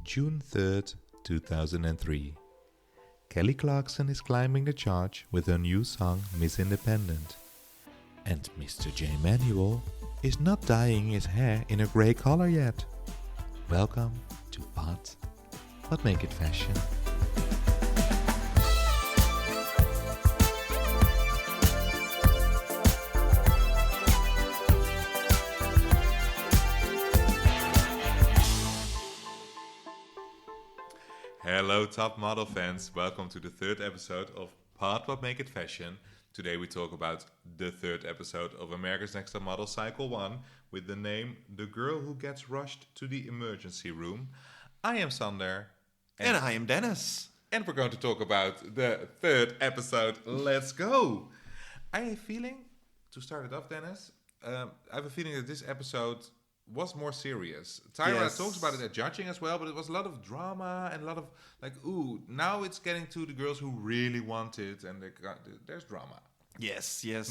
June 3rd, 2003. Kelly Clarkson is climbing the charts with her new song Miss Independent. And Mr. J. Manuel is not dyeing his hair in a grey color yet. Welcome to Pot But Make It Fashion. Hello top model fans, welcome to the third episode of Part What Make It Fashion. Today we talk about the third episode of America's Next Top Model Cycle 1 with the name The Girl Who Gets Rushed to the Emergency Room. I am Sander. And I am Dennis. And we're going to talk about the third episode. Let's go! I have a feeling, to start it off Dennis, I have a feeling that this episode was more serious. Tyra talks about it at judging as well, but it was a lot of drama and a lot of like, ooh, now it's getting to the girls who really want it, and there's drama. Yes, yeah.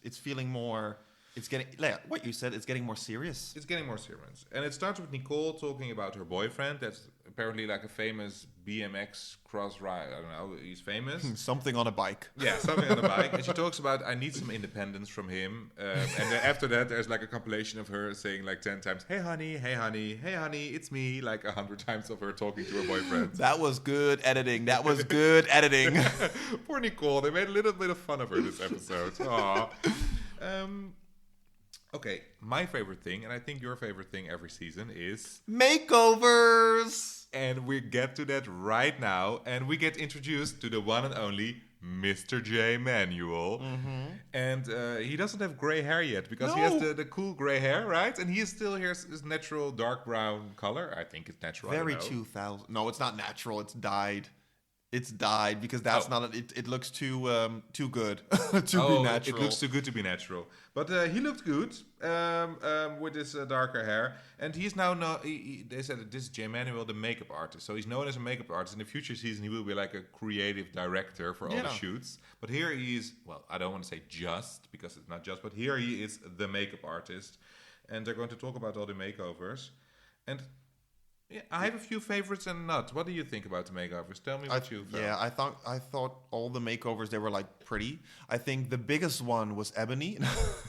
It's feeling more. It's getting like what you said. It's getting more serious. It's getting more serious, and it starts with Nicole talking about her boyfriend. That's apparently like a famous BMX cross ride. I don't know. He's famous. Something on a bike. Yeah, something on a bike. And she talks about I need some independence from him. And then after that, there's like a compilation of her saying like 10 times, "Hey honey, hey honey, hey honey, it's me." Like 100 times of her talking to her boyfriend. That was good editing. Poor Nicole. They made a little bit of fun of her this episode. Aww. Okay, my favorite thing, and I think your favorite thing every season is makeovers. And we get to that right now, and we get introduced to the one and only Mr. J. Manuel. Mm-hmm. And he doesn't have gray hair yet, because he has the cool gray hair, right? And he is still here his natural dark brown color. I think it's natural. Very 2000. No, it's not natural. It's dyed. It's dyed because that's not. It looks too good to be natural. It looks too good to be natural. But he looked good with his darker hair, and he's now they said that this is J. Manuel, the makeup artist. So he's known as a makeup artist. In the future season, he will be like a creative director for all the shoots. But here he is. Well, I don't want to say just because it's not just, but here he is the makeup artist, and they're going to talk about all the makeovers, and. Yeah, I have a few favorites and not. What do you think about the makeovers? Tell me what you felt. Yeah, I thought all the makeovers, they were like pretty. I think the biggest one was Ebony.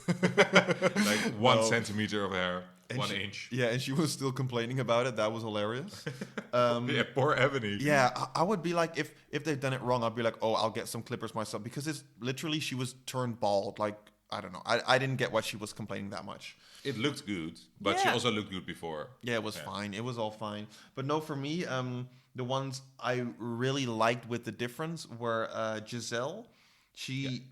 Like 1 centimeter of hair, 1 inch. Yeah, and she was still complaining about it. That was hilarious. Yeah, poor Ebony. Yeah, I would be like, if they've done it wrong, I'd be like, oh, I'll get some clippers myself. Because it's literally, she was turned bald. Like, I don't know. I didn't get why she was complaining that much. It looked good, but she also looked good before. Yeah, it was fine. It was all fine. But no, for me, the ones I really liked with the difference were Giselle. She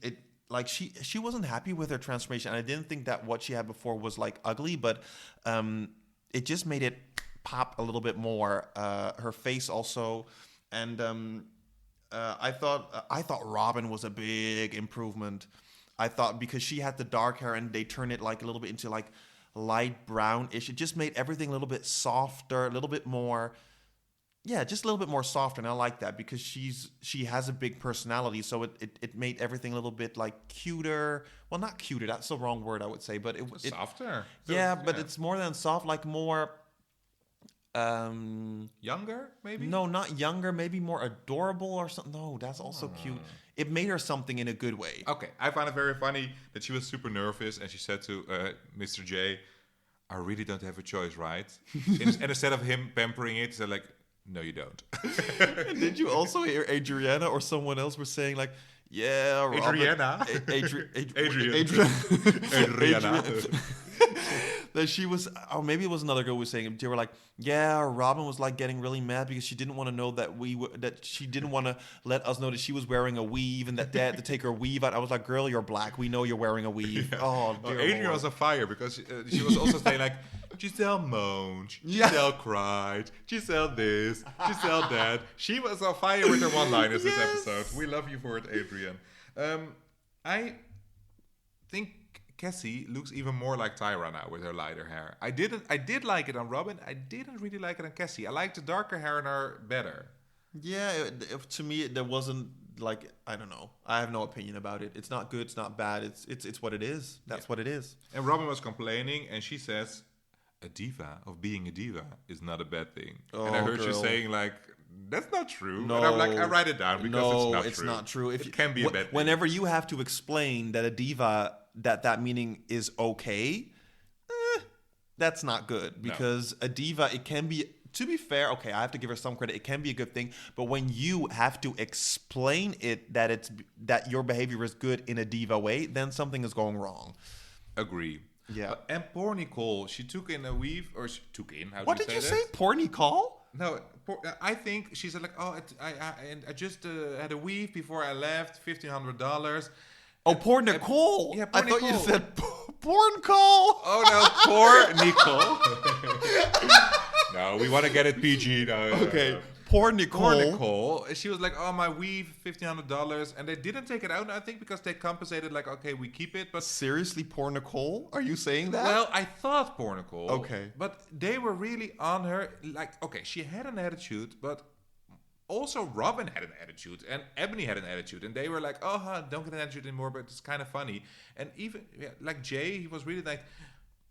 wasn't happy with her transformation. And I didn't think that what she had before was like ugly, but it just made it pop a little bit more. Her face also, and I thought Robin was a big improvement. I thought because she had the dark hair and they turned it like a little bit into like light brownish. It just made everything a little bit softer, a little bit more, just a little bit more softer. And I like that because she has a big personality. So it made everything a little bit like cuter. Well, not cuter. That's the wrong word I would say, but softer. But it's more than soft, like more. Younger, maybe? No, not younger. Maybe more adorable or something. No, that's also cute. It made her something in a good way. Okay, I found it very funny that she was super nervous and she said to Mr. J, "I really don't have a choice, right?" And instead of him pampering it, he said like, "No, you don't." And did you also hear Adrianne or someone else were saying like, "Yeah, Adriana, Adrianne." That she was, or maybe it was another girl who was saying, they were like, yeah, Robin was like getting really mad because she didn't want to know that she didn't want to let us know that she was wearing a weave and that they had to take her weave out. I was like, girl, you're black. We know you're wearing a weave. Yeah. Oh, dear Adrianne Lord. was on fire because she was also saying like, Giselle moaned, Giselle cried, Giselle this, Giselle that. She was on fire with her one-liners this episode. We love you for it, Adrianne. I think Cassie looks even more like Tyra now with her lighter hair. I did like it on Robin. I didn't really like it on Cassie. I liked the darker hair on her better. Yeah, to me, there wasn't like, I don't know. I have no opinion about it. It's not good. It's not bad. It's what it is. That's what it is. And Robin was complaining, and she says, a diva, of being a diva, is not a bad thing. Oh, and I heard you girl. saying like, that's not true. No. And I'm like, I write it down because No, it's not true. If It can be a bad thing. Whenever you have to explain that a diva, that meaning is okay, that's not good. Because a diva, it can be, to be fair, okay, I have to give her some credit. It can be a good thing. But when you have to explain it that your behavior is good in a diva way, then something is going wrong. Agree. Yeah. And poor Nicole, she took in a weave, or she took in, how What do did you you say say? Poor Nicole? No, I think she said like, oh, I just had a weave before I left, $1,500. Oh, poor Nicole. Yeah, poor I thought you Nicole. said poor Nicole. Oh no, poor Nicole. No, we want to get it PG. No, Okay, no. poor Nicole. Poor Nicole. She was like, oh, my weave, $1,500. And they didn't take it out, I think, because they compensated like, okay, we keep it. But Seriously, poor Nicole? Are you saying that? well, I thought poor Nicole. Okay. But they were really on her. Like, okay, she had an attitude, but also Robin had an attitude. And Ebony had an attitude. And they were like, oh, don't get an attitude anymore, but it's kind of funny. And even, like Jay, he was really like,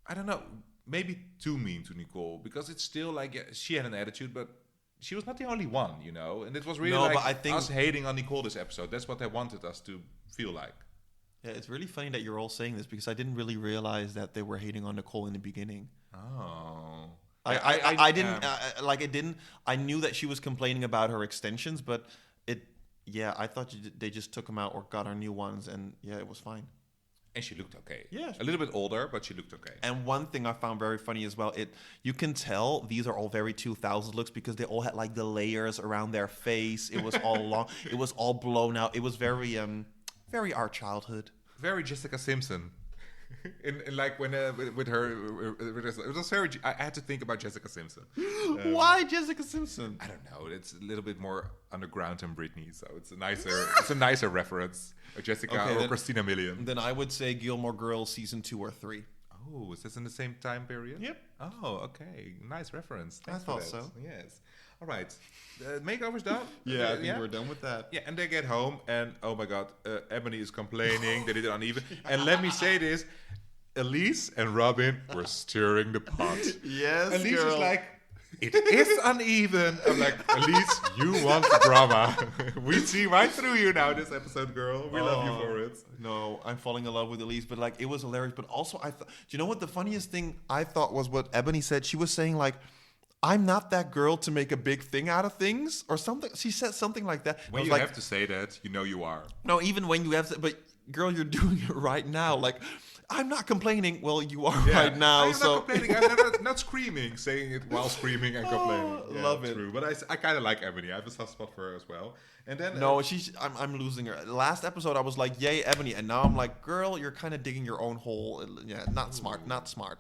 I don't know, maybe too mean to Nicole. Because it's still like, yeah, she had an attitude, but she was not the only one, you know? And it was really like but I think us hating on Nicole this episode. That's what they wanted us to feel like. Yeah, it's really funny that you're all saying this because I didn't really realize that they were hating on Nicole in the beginning. Oh. I didn't like it didn't. I knew that she was complaining about her extensions, but I thought they just took them out or got her new ones, and yeah, it was fine. And she looked okay. Yeah. A little bit older, but she looked okay. And one thing I found very funny as well, you can tell these are all very 2000s looks because they all had like the layers around their face. It was all long. It was all blown out. It was very our childhood. Very Jessica Simpson. in like when with her, it was very. I had to think about Jessica Simpson. Why Jessica Simpson? I don't know. It's a little bit more underground than Britney, so it's a nicer reference. Jessica Okay, or then- Christina Milian. Then I would say Gilmore Girls season 2 or 3. Oh, is this in the same time period? Yep. Oh, okay. Nice reference. Thanks thought for that. so. Yes. All right. Makeover's done? I think we're done with that. Yeah, and they get home, and oh my God, Ebony is complaining. They did it uneven. And let me say this, Elise and Robin were stirring the pot. Yes, Elise girl. is like, it is uneven. I'm like, Elise, you want drama. We see right through you now this episode, girl. We love you for it. No, I'm falling in love with Elise, but like it was hilarious. But also, do you know what the funniest thing I thought was what Ebony said? She was saying like, "I'm not that girl to make a big thing out of things," or something. She said something like that. When I was you like, have to say that, you know you are. no, even when you have to, but girl, you're doing it right now. Like, I'm not complaining. Well, you are right now. I'm so not complaining. I'm not screaming, saying it while screaming and complaining. Yeah, love it. True. But I kind of like Ebony. I have a soft spot for her as well. And then no, I'm losing her. Last episode, I was like, "Yay, Ebony," and now I'm like, "Girl, you're kind of digging your own hole." Yeah, not smart. Not smart.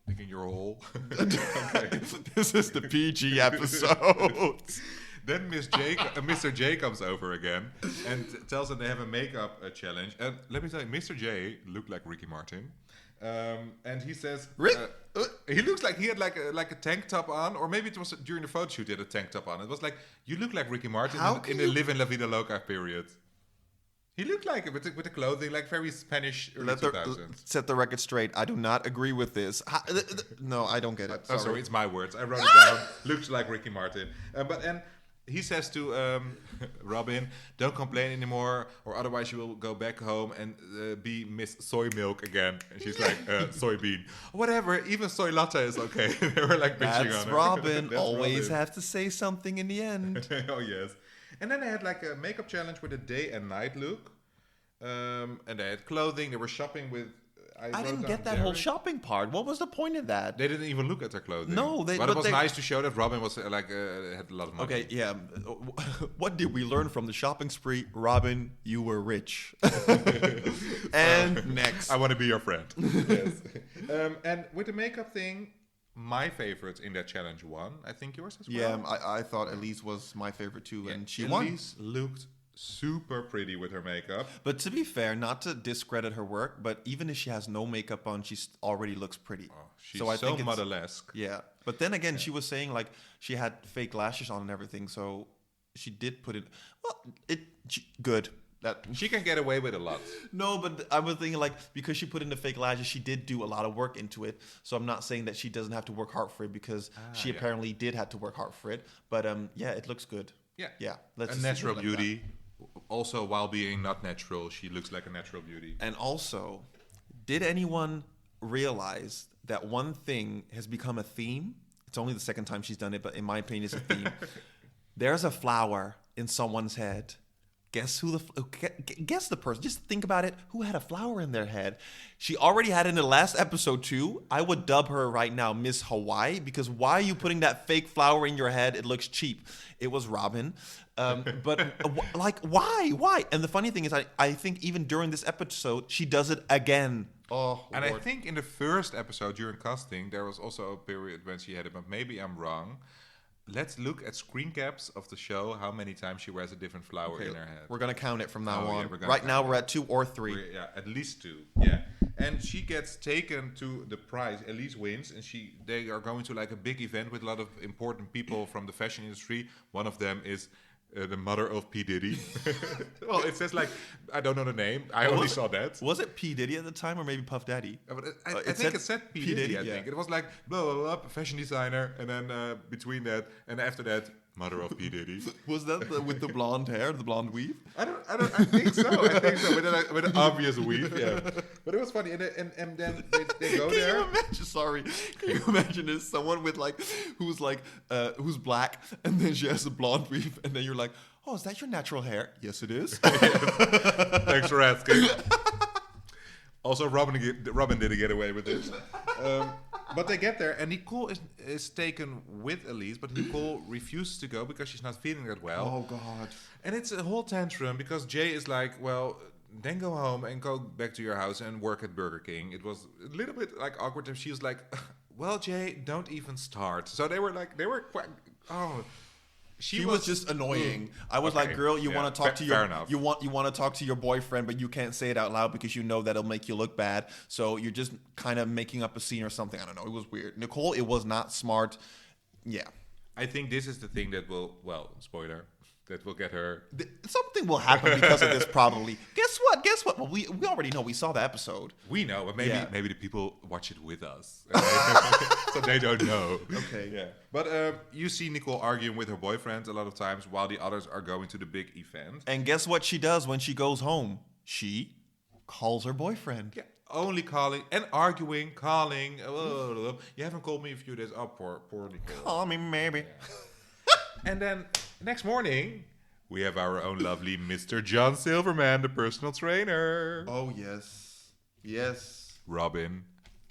digging your hole. This is the PG episode. Then Mr. J comes over again and tells them they have a makeup challenge. And let me tell you, Mr. J looked like Ricky Martin. And he says he looks like he had like a tank top on, or maybe it was during the photo shoot he had a tank top on. It was like, you look like Ricky Martin in the Live in La Vida Loca period. He looked like it with the clothing, like very Spanish early 2000s. Set the record straight. I do not agree with this. No, I don't get it. Oh, sorry, it's my words. I wrote it down. Looks like Ricky Martin. And he says to Robin, don't complain anymore, or otherwise you will go back home and be Miss Soy Milk again. And she's like, soybean. Whatever, even soy latte is okay. They were like bitching That's on her. Robin. That's Always Robin. have to say something in the end. Oh, yes. And then they had like a makeup challenge with a day and night look. And they had clothing. They were shopping with... I didn't get that whole shopping part. What was the point of that? They didn't even look at their clothing. No, but it was nice to show that Robin was had a lot of money. Okay, yeah. What did we learn from the shopping spree? Robin, you were rich. And next. I want to be your friend. Yes. And with the makeup thing, my favorite in that challenge won. I think yours as well. Yeah, I thought Elise was my favorite too, and she won. Elise looked super pretty with her makeup. But to be fair, not to discredit her work, but even if she has no makeup on, she already looks pretty. Oh, she's so I think it's, motherlesque. Yeah, but then again, she was saying like she had fake lashes on and everything, so she did put it. Well, good. That She can get away with a lot. No, but I was thinking like because she put in the fake lashes, she did do a lot of work into it. So I'm not saying that she doesn't have to work hard for it because she apparently did have to work hard for it. But yeah, it looks good. Yeah. Yeah. A natural beauty. Also, while being not natural, she looks like a natural beauty. And also, did anyone realize that one thing has become a theme? It's only the second time she's done it, but in my opinion, it's a theme. There's a flower in someone's head. Guess guess the person. Just think about it. Who had a flower in their head? She already had it in the last episode too. I would dub her right now Miss Hawaii because why are you putting that fake flower in your head? It looks cheap. It was Robin. But like, why? Why? And the funny thing is, I think even during this episode, she does it again. Oh, and Lord. I think in the first episode during casting, there was also a period when she had it, but maybe I'm wrong. Let's look at screen caps of the show, how many times she wears a different flower in her head. We're going to count it from now on. Yeah, right now, we're at 2 or 3. Yeah, at least 2. Yeah. And she gets taken to the prize. Elise wins, and they are going to like a big event with a lot of important people from the fashion industry. One of them is the mother of P. Diddy. Well, it says like, I don't know the name. I only saw that. Was it P. Diddy at the time or maybe Puff Daddy? But I think it said P. Diddy, I think. It was like, blah, blah, blah, fashion designer. And then between that, and after that, mother of P. Diddy. Was that with the blonde hair, the blonde weave? I think so. With an obvious weave, yeah. But it was funny. And then they go there. Can you imagine this? Someone with like, who's black, and then she has a blonde weave, and then you're like, oh, is that your natural hair? Yes, it is. Thanks for asking. Also, Robin didn't get away with this. But they get there, and Nicole is taken with Elise, but Nicole refuses to go because she's not feeling that well. Oh, God. And it's a whole tantrum because Jay is like, well, then go home and go back to your house and work at Burger King. It was a little bit like awkward, and she was like, well, Jay, don't even start. So they were quite, She was just annoying. I was like, "Girl, you want to talk to you want to talk to your boyfriend, but you can't say it out loud because you know that'll make you look bad. So you're just kind of making up a scene or something. I don't know. It was weird. Nicole, it was not smart. Yeah, I think this is the thing that will, spoiler, that will get her. Something will happen because of this, probably. Guess what? Well, we already know. We saw the episode. We know, but maybe the people watch it with us, so they don't know. Okay. Yeah. But you see Nicole arguing with her boyfriend a lot of times while the others are going to the big event. And guess what she does when she goes home? She calls her boyfriend. Yeah. Only calling and arguing, calling. You haven't called me a few days. Oh, poor Nicole. Call me, maybe. Yeah. And then next morning, we have our own lovely Mr. John Silverman, the personal trainer. Oh, yes. Robin,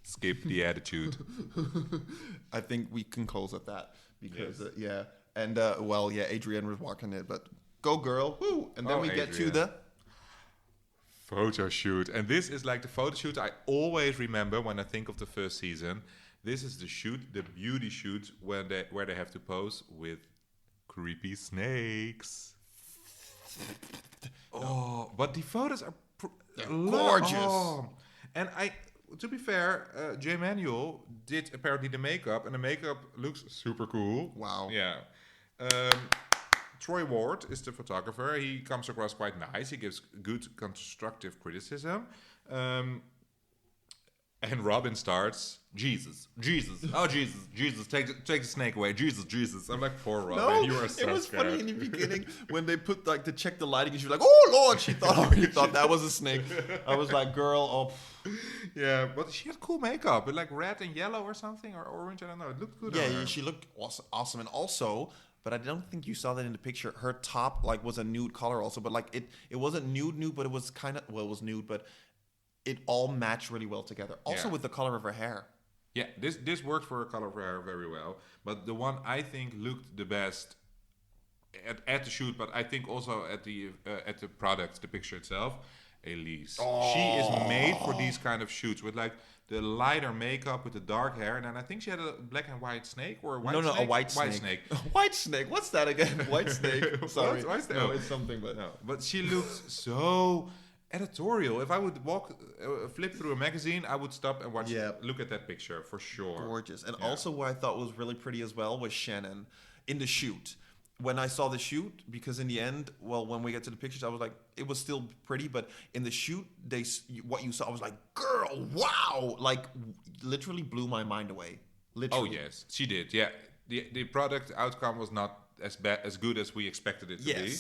skip the attitude. I think we can close at that because, yeah. And, Adrianne was walking it, but go, girl. Woo. And then we get to the photo shoot. And this is like the photo shoot I always remember when I think of the first season. This is the beauty shoot where they have to pose with creepy snakes. But the photos are gorgeous. And to be fair, J. Manuel did apparently the makeup, and the makeup looks super cool. Wow. Yeah. Troy Ward is the photographer. He comes across quite nice. He gives good constructive criticism. And Robin starts, Jesus, oh Jesus, take the snake away, Jesus. I'm like, poor Robin, no, you are so scared. It was funny in the beginning when they put like to check the lighting, and she was like, oh Lord, she thought that was a snake. I was like, girl, yeah, but she had cool makeup, with like red and yellow or something, or orange, I don't know. It looked good. Yeah, she looked awesome, and also. But I don't think you saw that in the picture. Her top like was a nude color also, but like it wasn't nude, but it was kind of it was nude, but it all matched really well together. Also with the color of her hair. Yeah, this worked for her color of her hair very well. But the one I think looked the best at the shoot, but I think also at the product, the picture itself, Elise. She is made for these kind of shoots with like the lighter makeup with the dark hair, and then I think she had a black and white snake or a white snake. No, a white snake. White snake. What's that again? White snake. Sorry. White snake? No, it's something, but no. But she looks so editorial. If I would flip through a magazine, I would stop and look at that picture for sure. Gorgeous. And also what I thought was really pretty as well was Shannon in the shoot. when I saw the shoot, because in the end, well, when we get to the pictures, I was like, it was still pretty, but in the shoot, what you saw, I was like, girl, wow, like literally blew my mind away. Literally. Oh yes, she did. Yeah, the product outcome was not as good as we expected it to be.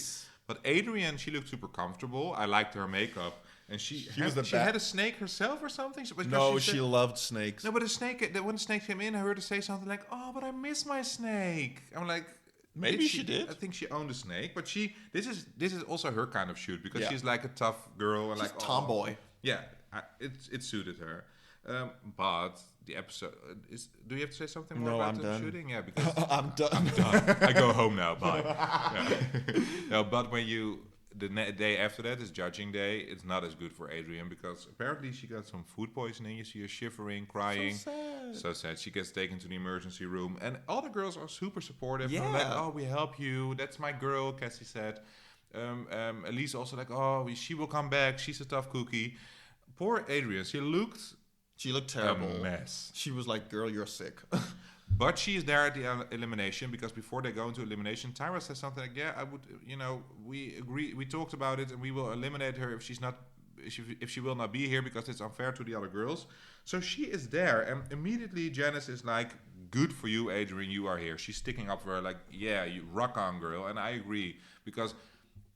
But Adrianne, she looked super comfortable. I liked her makeup. And she had a snake herself or something? No, she loved snakes. No, but when the snake came in, I heard her say something like, "Oh, but I miss my snake." I'm like, maybe she did. I think she owned a snake, but this is also her kind of shoot because she's like a tough girl and she's like tomboy. Yeah, it suited her. But the episode is. Do you have to say something more about the shooting? Yeah, because I'm done. I'm done. I go home now. Bye. No, but when the day after that is judging day, it's not as good for Adrianne because apparently she got some food poisoning. You see her shivering, crying. So sad. She gets taken to the emergency room. And all the girls are super supportive. Yeah. Like, oh, we help you. That's my girl, Cassie said. Elise also like, oh, she will come back. She's a tough cookie. Poor Adrianne. She looked terrible. A mess. She was like, girl, you're sick. But she is there at the elimination because before they go into elimination, Tyra says something like, "Yeah, I would, we agree, we talked about it, and we will eliminate her if she will not be here because it's unfair to the other girls." So she is there, and immediately Janice is like, "Good for you, Adrianne, you are here." She's sticking up for her, like, "Yeah, you rock on, girl," and I agree because,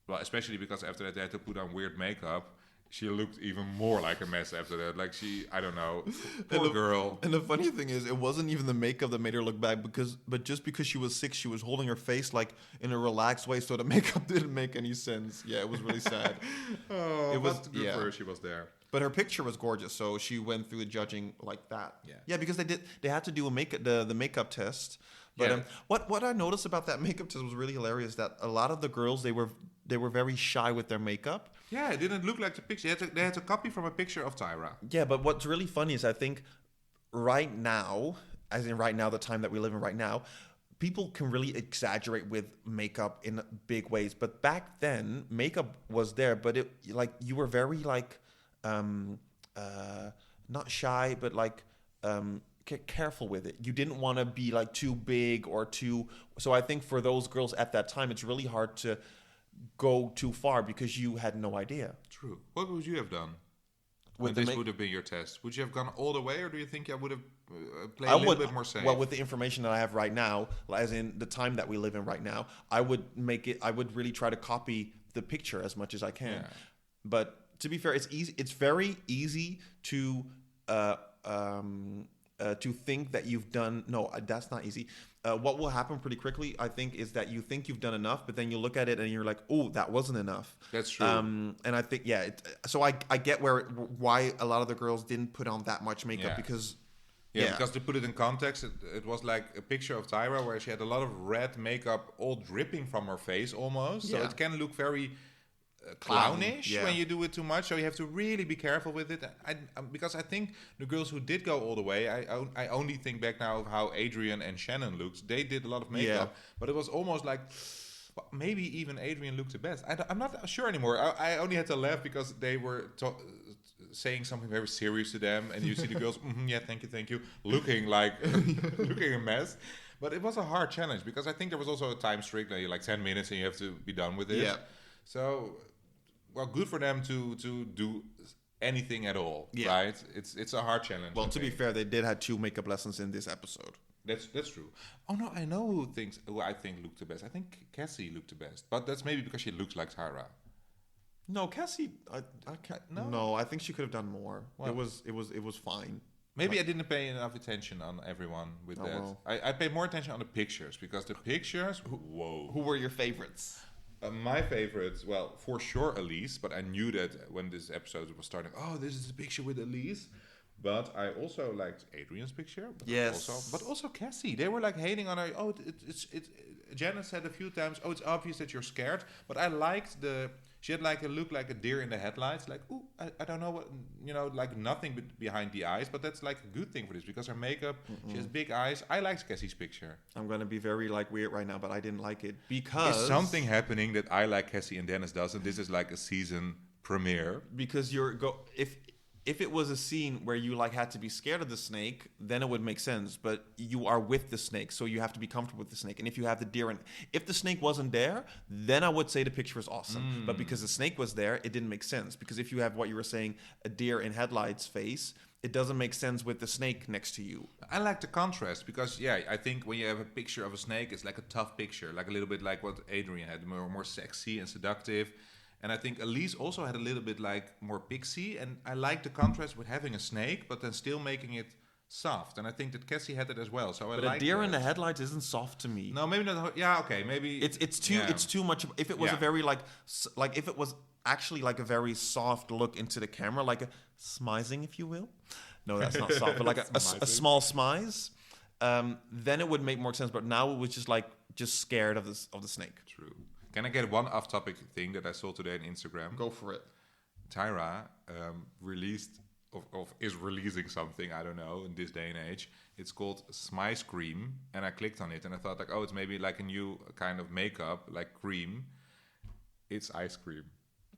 well, especially because after that they had to put on weird makeup. She looked even more like a mess after that. Like I don't know, poor girl. And the funny thing is, it wasn't even the makeup that made her look bad, but just because she was sick, she was holding her face like in a relaxed way, so the makeup didn't make any sense. Yeah, it was really sad. It was good for her. She was there. But her picture was gorgeous, so she went through the judging like that. Yeah, because they had to do the makeup test. But what I noticed about that makeup test was really hilarious. That a lot of the girls they were very shy with their makeup. Yeah, it didn't look like the picture. They had to copy from a picture of Tyra. Yeah, but what's really funny is I think right now, as in right now, the time that we live in right now, people can really exaggerate with makeup in big ways. But back then, makeup was there, but it like you were very like not shy, but like careful with it. You didn't want to be like too big or too. So I think for those girls at that time, it's really hard to go too far because you had no idea. True. What would you have done? Would have been your test? Would you have gone all the way, or do you think I would have played a little bit more safe? Well, with the information that I have right now, as in the time that we live in right now, I would really try to copy the picture as much as I can. Yeah. But to be fair, it's easy. It's very easy to think that you've done. No, that's not easy. What will happen pretty quickly, I think, is that you think you've done enough, but then you look at it and you're like, "Oh, that wasn't enough." That's true. And I think, so I get why a lot of the girls didn't put on that much makeup because. Yeah, because to put it in context, it was like a picture of Tyra where she had a lot of red makeup all dripping from her face almost. So it can look very clownish when you do it too much, so you have to really be careful with it. Because I think the girls who did go all the way, I only think back now of how Adrianne and Shannon looked. They did a lot of makeup, but it was almost like maybe even Adrianne looked the best. I'm not sure anymore. I only had to laugh because they were saying something very serious to them, and you see the girls, thank you, looking like looking a mess. But it was a hard challenge because I think there was also a time strict, like 10 minutes, and you have to be done with it. Yeah. So. Well, good for them to do anything at all, right? It's a hard challenge. Well, to be fair, they did have 2 makeup lessons in this episode. That's true. Oh no, I know who I think looked the best. I think Cassie looked the best, but that's maybe because she looks like Tyra. No, Cassie, I can't. No, I think she could have done more. Well, it was fine. Maybe I didn't pay enough attention on everyone with that. Well. I paid more attention on the pictures because the pictures. Whoa. Who were your favorites? My favorites, well, for sure Elise, but I knew that when this episode was starting, this is a picture with Elise. But I also liked Adrianne's picture. But also Cassie. They were like hating on her. Oh, it's Janice said a few times, it's obvious that you're scared. But I liked she had like a look like a deer in the headlights. Like, I don't know what, like nothing behind the eyes. But that's like a good thing for this because her makeup, she has big eyes. I liked Cassie's picture. I'm going to be very like weird right now, but I didn't like it because... There's something happening that I like Cassie and Dennis doesn't. This is like a season premiere. Because if it was a scene where you like had to be scared of the snake, then it would make sense. But you are with the snake, so you have to be comfortable with the snake. And if you have the deer, and if the snake wasn't there, then I would say the picture is awesome. But because the snake was there, it didn't make sense. Because if you have what you were saying, a deer in headlights face, it doesn't make sense with the snake next to you. I like the contrast because, I think when you have a picture of a snake, it's like a tough picture, like a little bit like what Adrianne had, more sexy and seductive. And I think Elise also had a little bit like more pixie. And I like the contrast with having a snake, but then still making it soft. And I think that Cassie had it as well. So But a deer in the headlights isn't soft to me. No, maybe not. Yeah, okay, maybe it's too much. If it was a very like if it was actually like a very soft look into the camera, like a smizing, if you will. No, that's not soft, but like a small smize. Then it would make more sense. But now it was just scared of the snake. True. Can I get one off-topic thing that I saw today on Instagram? Go for it. Tyra is releasing something, I don't know, in this day and age. It's called Smice Cream, and I clicked on it, and I thought like, oh, it's maybe like a new kind of makeup, like cream. It's ice cream,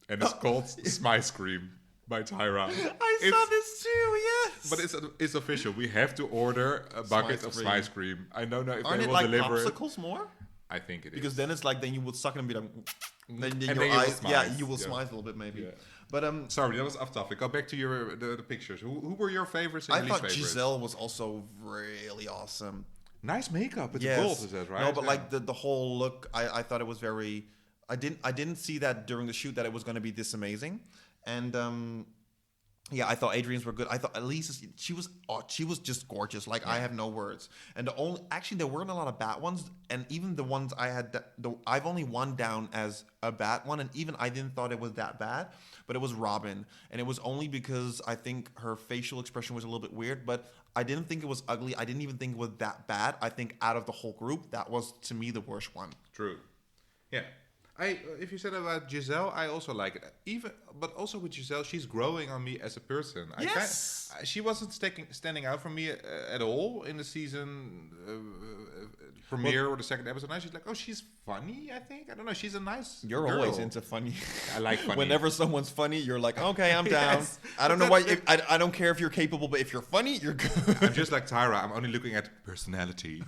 and it's called Smice Cream by Tyra. I saw this too, yes. But it's official. We have to order a bucket of Smice Cream. I don't know if Aren't they will it like deliver popsicles more? I think it is. Because then it's like, then you would suck it and be like, then your then eyes, you will smile a little bit maybe. Yeah. But sorry, that was off topic. Go back to the pictures. Who were your favorites and I your least thought favorites? Giselle was also really awesome. Nice makeup. It's Yes. gold, is that right? No, but like the whole look, I thought it was very. I didn't see that during the shoot that it was going to be this amazing, and I thought Adrianne's were good. I thought Elise, she was just gorgeous. Like I have no words. And there weren't a lot of bad ones, and even the ones I had, I've only one down as a bad one, and even I didn't thought it was that bad. But it was Robin, and it was only because I think her facial expression was a little bit weird. But I didn't think it was ugly. I didn't even think it was that bad. I think out of the whole group, that was to me the worst one. True. Yeah. If you said about Giselle, I also like it. But also with Giselle, she's growing on me as a person. Yes. She wasn't standing out for me at all in the season premiere or the second episode. Now she's like, oh, she's funny. I think I don't know. She's a nice. You're girl. always into funny. I like funny. Whenever someone's funny, you're like, okay, I'm down. Yes. I don't know why. I don't care if you're capable, but if you're funny, you're good. I'm just like Tyra. I'm only looking at personality.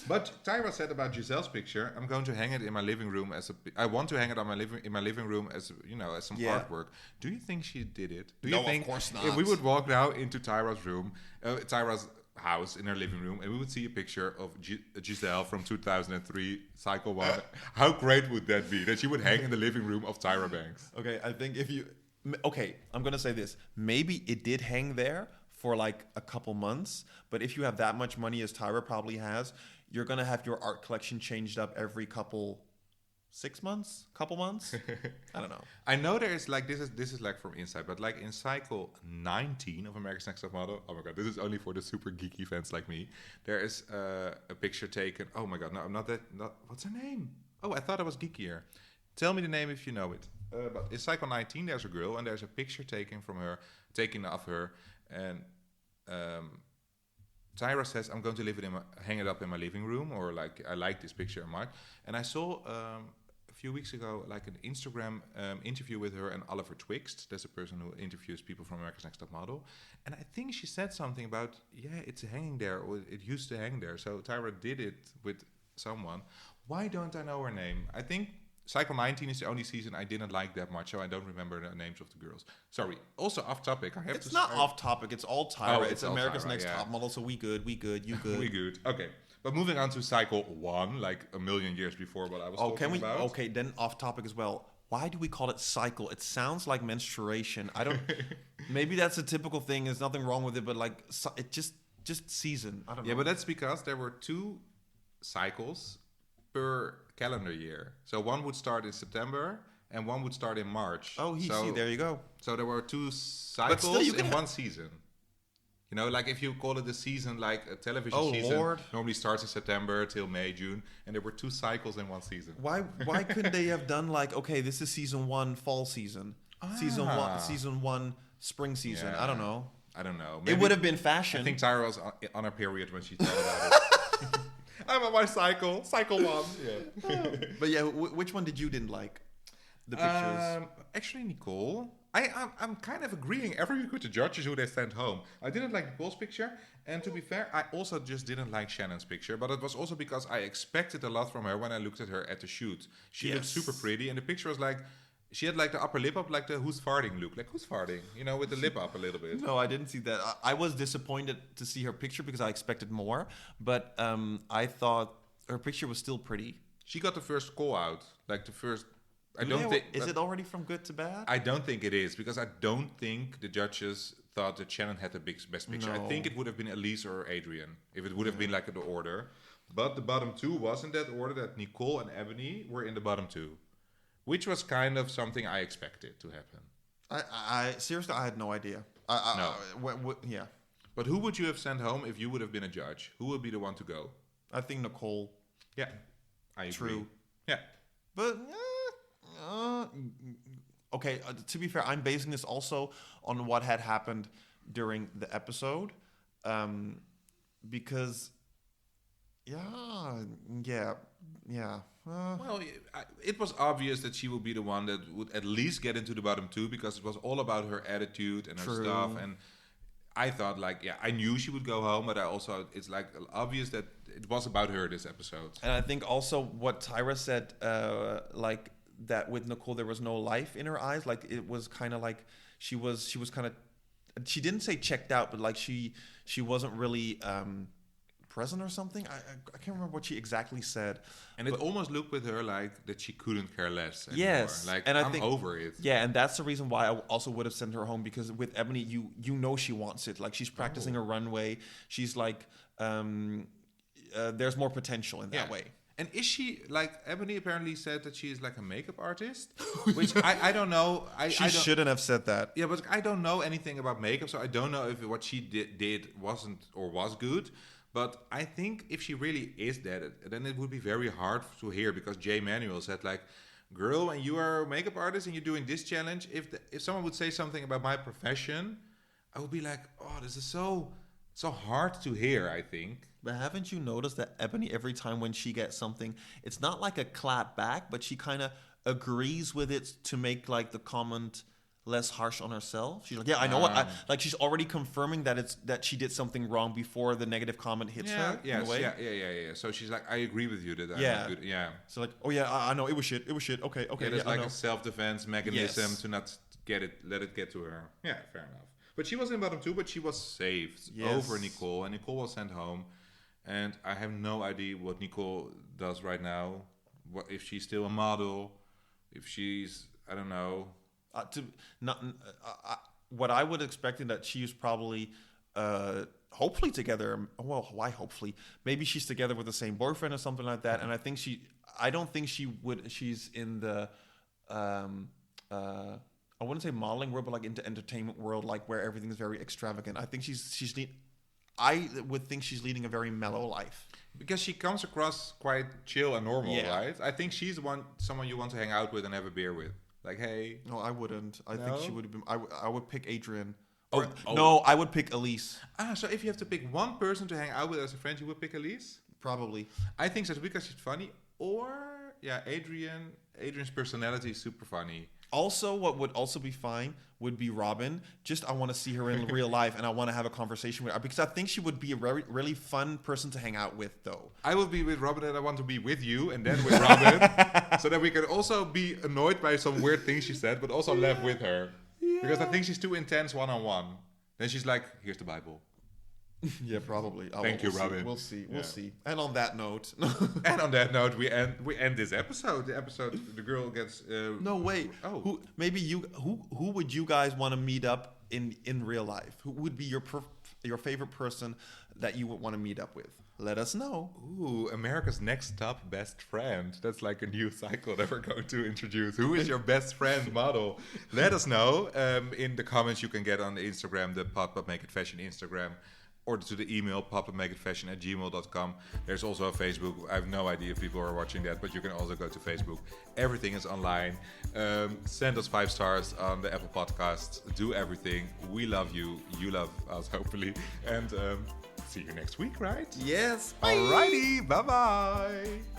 But Tyra said about Giselle's picture, I'm going to hang it in my living room I want to hang it on in my living room as as some artwork. Do you think she did it? Do you think of course not. If we would walk now into Tyra's room, Tyra's house in her living room, and we would see a picture of Giselle from 2003, Cycle 1, how great would that be? That she would hang in the living room of Tyra Banks. Okay, I think I'm going to say this. Maybe it did hang there for like a couple months, but if you have that much money as Tyra probably has, you're going to have your art collection changed up every couple 6 months, couple months. I don't know. I know there is like this is like from inside, but like in cycle 19 of America's Next Top Model. Oh my god, this is only for the super geeky fans like me. There is a picture taken. Oh my god, no, I'm not that. What's her name? Oh, I thought I was geekier. Tell me the name if you know it. But in cycle 19, there's a girl and there's a picture taken of her, and Tyra says, I'm going to hang it up in my living room, or like, I like this picture a lot. And I saw a few weeks ago, like an Instagram interview with her and Oliver Twixt. That's a person who interviews people from America's Next Top Model. And I think she said something about, it's hanging there, or it used to hang there. So Tyra did it with someone. Why don't I know her name? I think Cycle 19 is the only season I didn't like that much, so I don't remember the names of the girls. Sorry. Also off topic. It's not off topic. It's all Tyra. Oh, it's all America's Tyra, Next Top Model, so we good, you good. We good. Okay. But moving on to Cycle 1, like a million years before what I was talking about. Okay, then off topic as well. Why do we call it cycle? It sounds like menstruation. I don't. Maybe that's a typical thing. There's nothing wrong with it, but like it just season. I don't know. Yeah, but that's because there were 2 cycles per calendar year. So one would start in September and one would start in March. Oh, see, there you go. So there were 2 cycles in one season. You know, like if you call it a season, like a television season, normally starts in September till May, June, and there were 2 cycles in one season. Why couldn't they have done like, okay, this is season 1 fall season, season 1 spring season? Yeah. I don't know. Maybe, it would have been fashion. I think Tyra was on her period when she thought about it. I'm on my cycle 1. Yeah. But yeah, which one didn't like? The pictures. Actually, Nicole. I'm kind of agreeing every week with the judges who they sent home. I didn't like Nicole's picture, and to be fair, I also just didn't like Shannon's picture. But it was also because I expected a lot from her when I looked at her at the shoot. She looked super pretty, and the picture was like, she had like the upper lip up, like the who's farting look. Like, who's farting? You know, with the lip up a little bit. No, I didn't see that. I was disappointed to see her picture because I expected more. But I thought her picture was still pretty. She got the first call out, like the first. Is it already from good to bad? I don't think it is, because I don't think the judges thought that Shannon had the best picture. No. I think it would have been Elise or Adrianne if it would have been like the order. But the bottom two was in that order, that Nicole and Ebony were in the bottom two, which was kind of something I expected to happen. I seriously, I had no idea. Yeah. But who would you have sent home if you would have been a judge? Who would be the one to go? I think Nicole. Yeah, I agree. True. Yeah. But okay, to be fair, I'm basing this also on what had happened during the episode, because yeah. Well, it was obvious that she would be the one that would at least get into the bottom two, because it was all about her attitude and her stuff. And I thought, like, I knew she would go home, but it's like obvious that it was about her this episode. And I think also what Tyra said, like that with Nicole, there was no life in her eyes. Like it was kind of like she was kind of, she didn't say checked out, but like she wasn't really present or something. I can't remember what she exactly said. And it almost looked with her like that she couldn't care less anymore. Yes. Like, and I I'm think, over it. Yeah, and that's the reason why I also would have sent her home, because with Ebony, you know she wants it. Like she's practicing her runway. She's like, there's more potential in that way. And is she, like, Ebony apparently said that she is like a makeup artist, which I don't know. She shouldn't have said that. Yeah, but I don't know anything about makeup, so I don't know if what she did wasn't or was good. But I think if she really is that, then it would be very hard to hear, because Jay Manuel said, like, girl, when you are a makeup artist and you're doing this challenge, if someone would say something about my profession, I would be like, oh, this is so hard to hear, I think. But haven't you noticed that Ebony, every time when she gets something, it's not like a clap back, but she kind of agrees with it to make like the comment less harsh on herself? She's like, yeah, I know what. Like she's already confirming that she did something wrong before the negative comment hits her. Yeah. So she's like, I agree with you that I'm good. Yeah. So like, oh yeah, I know it was shit. Okay. Yeah, there's like a self-defense mechanism to not let it get to her. Yeah, fair enough. But she was in bottom two, but she was saved over Nicole, and Nicole was sent home. And I have no idea what Nicole does right now. What if she's still a model? If she's, I don't know. What I would expect is that she's probably, hopefully together. Well, why hopefully? Maybe she's together with the same boyfriend or something like that. And I don't think she's in the, I wouldn't say modeling world, but like into entertainment world, like where everything is very extravagant. I think I would think she's leading a very mellow life. Because she comes across quite chill and normal, right? I think she's someone you want to hang out with and have a beer with. Like, hey. No, I wouldn't. I think she would have been. I would pick Adrianne. No, I would pick Elise. So if you have to pick one person to hang out with as a friend, you would pick Elise? Probably. I think so, because she's funny. Or, Adrianne. Adrianne's personality is super funny. Also, what would also be fine would be Robin. I want to see her in real life, and I want to have a conversation with her, because I think she would be a really fun person to hang out with, though. I will be with Robin, and I want to be with you, and then with Robin, so that we can also be annoyed by some weird things she said, but also laugh with her. Yeah. Because I think she's too intense one-on-one. Then she's like, here's the Bible. Yeah, probably. Thank you, Robin. We'll see. And on that note, we end this episode. The episode, the girl gets. No, wait. Oh, who would you guys want to meet up in real life? Who would be your favorite person that you would want to meet up with? Let us know. Ooh, America's Next Top Best Friend. That's like a new cycle that we're going to introduce. Who is your best friend model? Let us know in the comments. You can get on the Instagram, the Pop Up Make It Fashion Instagram, or to the email popupmakeitfashion@gmail.com. There's also a Facebook. I have no idea if people are watching that, but you can also go to Facebook. Everything is online. Send us 5 stars on the Apple Podcasts. Do everything. We love you. You love us, hopefully. And see you next week, right? Yes. Bye. Alrighty. Bye-bye.